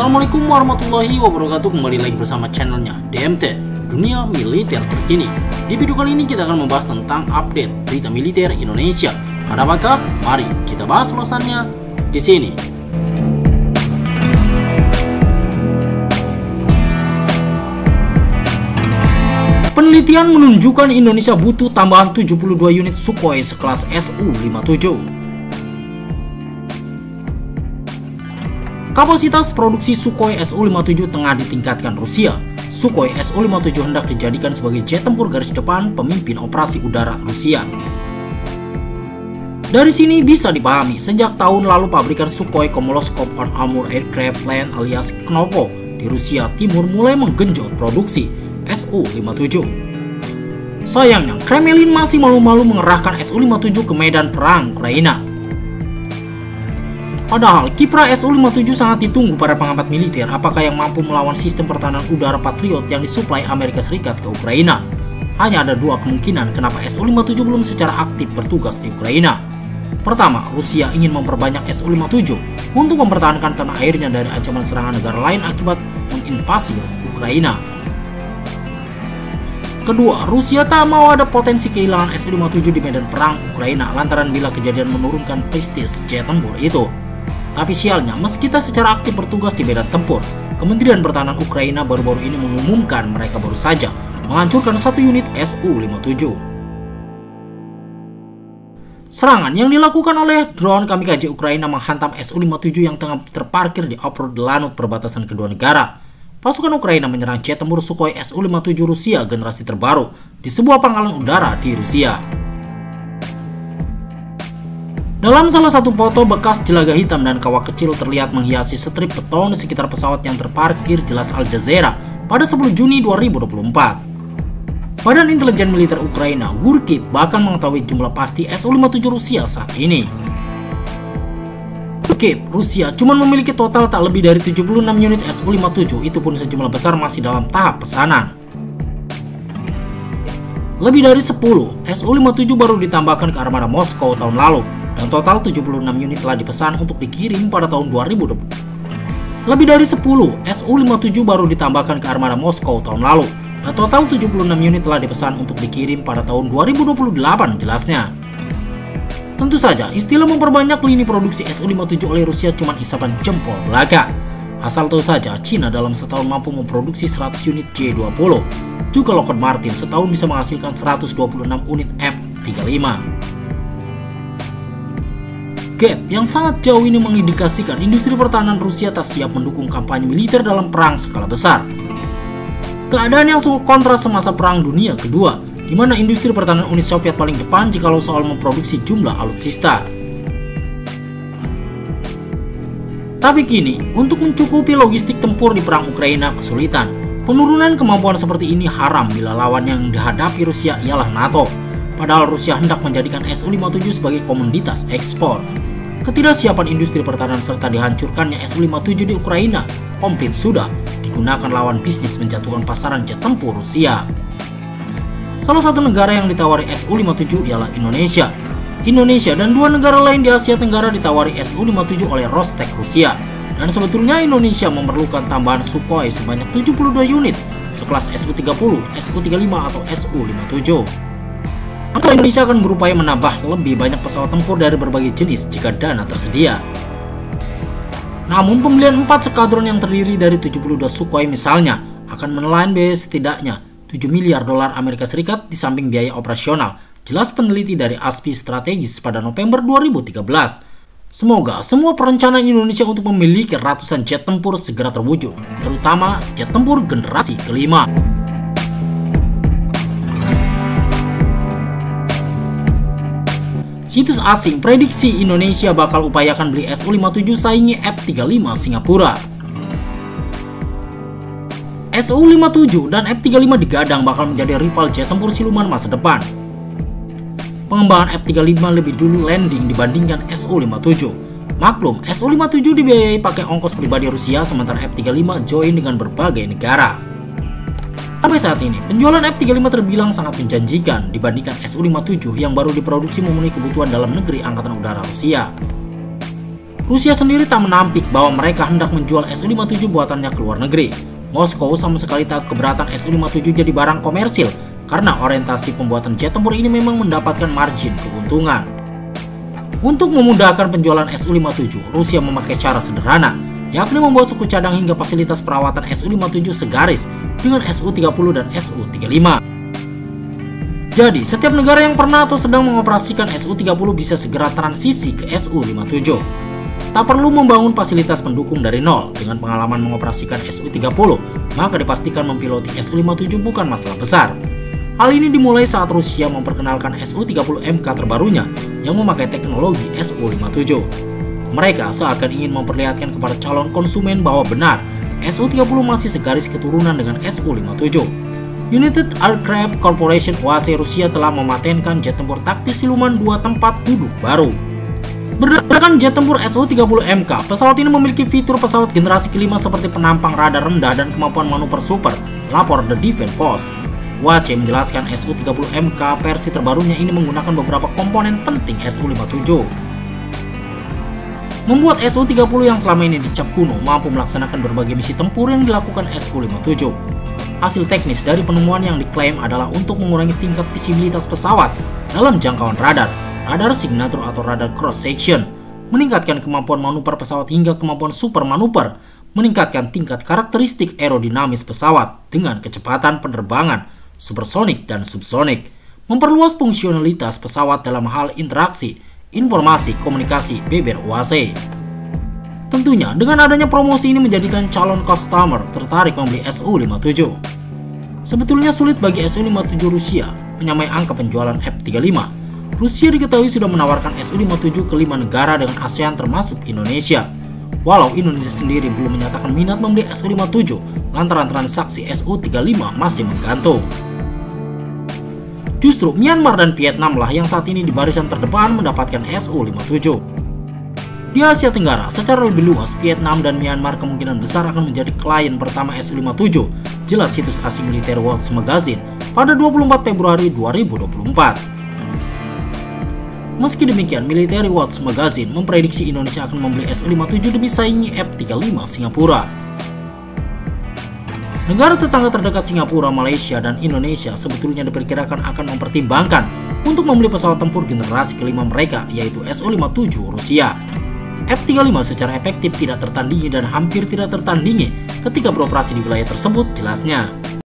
Assalamualaikum warahmatullahi wabarakatuh. Kembali lagi bersama channelnya DMT, Dunia Militer Terkini. Di video kali ini kita akan membahas tentang update berita militer Indonesia. Ada apakah? Mari kita bahas ulasannya di sini. Penelitian menunjukkan Indonesia butuh tambahan 72 unit Sukhoi sekelas Su-57. Kapasitas produksi Sukhoi Su-57 tengah ditingkatkan Rusia. Sukhoi Su-57 hendak dijadikan sebagai jet tempur garis depan pemimpin operasi udara Rusia. Dari sini bisa dipahami, sejak tahun lalu pabrikan Sukhoi Komolskop on Amur Aircraft Plant alias KNOPO di Rusia Timur mulai menggenjot produksi Su-57. Sayangnya, Kremlin masih malu-malu mengerahkan Su-57 ke medan perang Ukraina. Padahal kiprah Su-57 sangat ditunggu para pengamat militer, apakah yang mampu melawan sistem pertahanan udara Patriot yang disuplai Amerika Serikat ke Ukraina. Hanya ada dua kemungkinan kenapa Su-57 belum secara aktif bertugas di Ukraina. Pertama, Rusia ingin memperbanyak Su-57 untuk mempertahankan tanah airnya dari ancaman serangan negara lain akibat menginvasi Ukraina. Kedua, Rusia tak mau ada potensi kehilangan Su-57 di medan perang Ukraina lantaran bila kejadian menurunkan prestis jet tempur itu. Tapi sialnya, meski tak secara aktif bertugas di medan tempur, Kementerian Pertahanan Ukraina baru-baru ini mengumumkan mereka baru saja menghancurkan satu unit Su-57. Serangan yang dilakukan oleh drone kamikaze Ukraina menghantam Su-57 yang tengah terparkir di off-road lanut perbatasan kedua negara. Pasukan Ukraina menyerang jet tempur Sukhoi Su-57 Rusia generasi terbaru di sebuah pangkalan udara di Rusia. Dalam salah satu foto, bekas jelaga hitam dan kawah kecil terlihat menghiasi strip beton di sekitar pesawat yang terparkir, jelas Al Jazeera pada 10 Juni 2024. Badan Intelijen Militer Ukraina, Gurkip, bahkan mengetahui jumlah pasti Su-57 Rusia saat ini. Gurkip, Rusia cuma memiliki total tak lebih dari 76 unit Su-57, itu pun sejumlah besar masih dalam tahap pesanan. Lebih dari 10 Su-57 baru ditambahkan ke armada Moskow tahun lalu, dan total 76 unit telah dipesan untuk dikirim pada tahun 2020. Lebih dari 10 Su-57 baru ditambahkan ke armada Moskow tahun lalu, dan total 76 unit telah dipesan untuk dikirim pada tahun 2028, jelasnya. Tentu saja, istilah memperbanyak lini produksi Su-57 oleh Rusia cuma isapan jempol belaka. Asal tahu saja, Cina dalam setahun mampu memproduksi 100 unit J-20. Juga Lockheed Martin setahun bisa menghasilkan 126 unit F-35. Gap yang sangat jauh ini mengindikasikan industri pertahanan Rusia tak siap mendukung kampanye militer dalam perang skala besar. Keadaan yang sungguh kontras semasa Perang Dunia Kedua, di mana industri pertahanan Uni Soviet paling depan jikalau soal memproduksi jumlah alutsista. Tapi kini, untuk mencukupi logistik tempur di perang Ukraina kesulitan. Penurunan kemampuan seperti ini haram bila lawan yang dihadapi Rusia ialah NATO. Padahal Rusia hendak menjadikan Su-57 sebagai komoditas ekspor. Ketidaksiapan industri pertahanan serta dihancurkannya Su-57 di Ukraina komplit sudah digunakan lawan bisnis menjatuhkan pasaran jet tempur Rusia. Salah satu negara yang ditawari Su-57 ialah Indonesia. Indonesia dan dua negara lain di Asia Tenggara ditawari Su-57 oleh Rostec Rusia. Dan sebetulnya Indonesia memerlukan tambahan Sukhoi sebanyak 72 unit sekelas Su-30, Su-35 atau Su-57. Atau Indonesia akan berupaya menambah lebih banyak pesawat tempur dari berbagai jenis jika dana tersedia. Namun pembelian 4 skadron yang terdiri dari 72 Sukhoi misalnya akan menelan biaya setidaknya 7 miliar dolar Amerika Serikat di samping biaya operasional, jelas peneliti dari ASPI Strategis pada November 2013. Semoga semua perencanaan Indonesia untuk memiliki ratusan jet tempur segera terwujud, terutama jet tempur generasi kelima. Situs asing prediksi Indonesia bakal upayakan beli Su-57 saingi F-35 Singapura. Su-57 dan F-35 digadang bakal menjadi rival jet tempur siluman masa depan. Pengembangan F-35 lebih dulu landing dibandingkan Su-57. Maklum, Su-57 dibiayai pakai ongkos pribadi Rusia, sementara F-35 join dengan berbagai negara. Sampai saat ini, penjualan F-35 terbilang sangat menjanjikan dibandingkan Su-57 yang baru diproduksi memenuhi kebutuhan dalam negeri Angkatan Udara Rusia. Rusia sendiri tak menampik bahwa mereka hendak menjual Su-57 buatannya ke luar negeri. Moskow sama sekali tak keberatan Su-57 jadi barang komersil karena orientasi pembuatan jet tempur ini memang mendapatkan margin keuntungan. Untuk memudahkan penjualan Su-57, Rusia memakai cara sederhana, yakni membuat suku cadang hingga fasilitas perawatan Su-57 segaris dengan Su-30 dan Su-35. Jadi, setiap negara yang pernah atau sedang mengoperasikan Su-30 bisa segera transisi ke Su-57. Tak perlu membangun fasilitas pendukung dari nol. Dengan pengalaman mengoperasikan Su-30, maka dipastikan mempiloti Su-57 bukan masalah besar. Hal ini dimulai saat Rusia memperkenalkan Su-30MK terbarunya yang memakai teknologi Su-57. Mereka seakan ingin memperlihatkan kepada calon konsumen bahwa benar Su-30 masih segaris keturunan dengan Su-57. United Aircraft Corporation (UAC) Rusia telah mematenkan jet tempur taktis siluman 2 tempat duduk baru. Berdasarkan jet tempur Su-30MK, pesawat ini memiliki fitur pesawat generasi kelima seperti penampang radar rendah dan kemampuan manuver super, lapor The Defense Post. UAC menjelaskan Su-30MK versi terbarunya ini menggunakan beberapa komponen penting Su-57. Membuat Su-30 yang selama ini dicap kuno mampu melaksanakan berbagai misi tempur yang dilakukan Su-57. Hasil teknis dari penemuan yang diklaim adalah untuk mengurangi tingkat visibilitas pesawat dalam jangkauan radar signature atau radar cross section, meningkatkan kemampuan manuver pesawat hingga kemampuan super manuver, meningkatkan tingkat karakteristik aerodinamis pesawat dengan kecepatan penerbangan supersonik dan subsonik, memperluas fungsionalitas pesawat dalam hal interaksi, informasi, komunikasi, beber UAC. Tentunya dengan adanya promosi ini menjadikan calon customer tertarik membeli Su-57. Sebetulnya sulit bagi Su-57 Rusia menyamai angka penjualan F-35. Rusia diketahui sudah menawarkan Su-57 ke 5 negara dengan ASEAN termasuk Indonesia. Walau Indonesia sendiri belum menyatakan minat membeli Su-57 lantaran transaksi Su-35 masih menggantung. Justru Myanmar dan Vietnam lah yang saat ini di barisan terdepan mendapatkan Su-57. Di Asia Tenggara, secara lebih luas, Vietnam dan Myanmar kemungkinan besar akan menjadi klien pertama Su-57, jelas situs asing militer Watch Magazine pada 24 Februari 2024. Meski demikian, Military Watch Magazine memprediksi Indonesia akan membeli Su-57 demi saingi F-35 Singapura. Negara tetangga terdekat Singapura, Malaysia, dan Indonesia sebetulnya diperkirakan akan mempertimbangkan untuk membeli pesawat tempur generasi kelima mereka, yaitu Su-57 Rusia. F-35 secara efektif tidak tertandingi dan hampir tidak tertandingi ketika beroperasi di wilayah tersebut, jelasnya.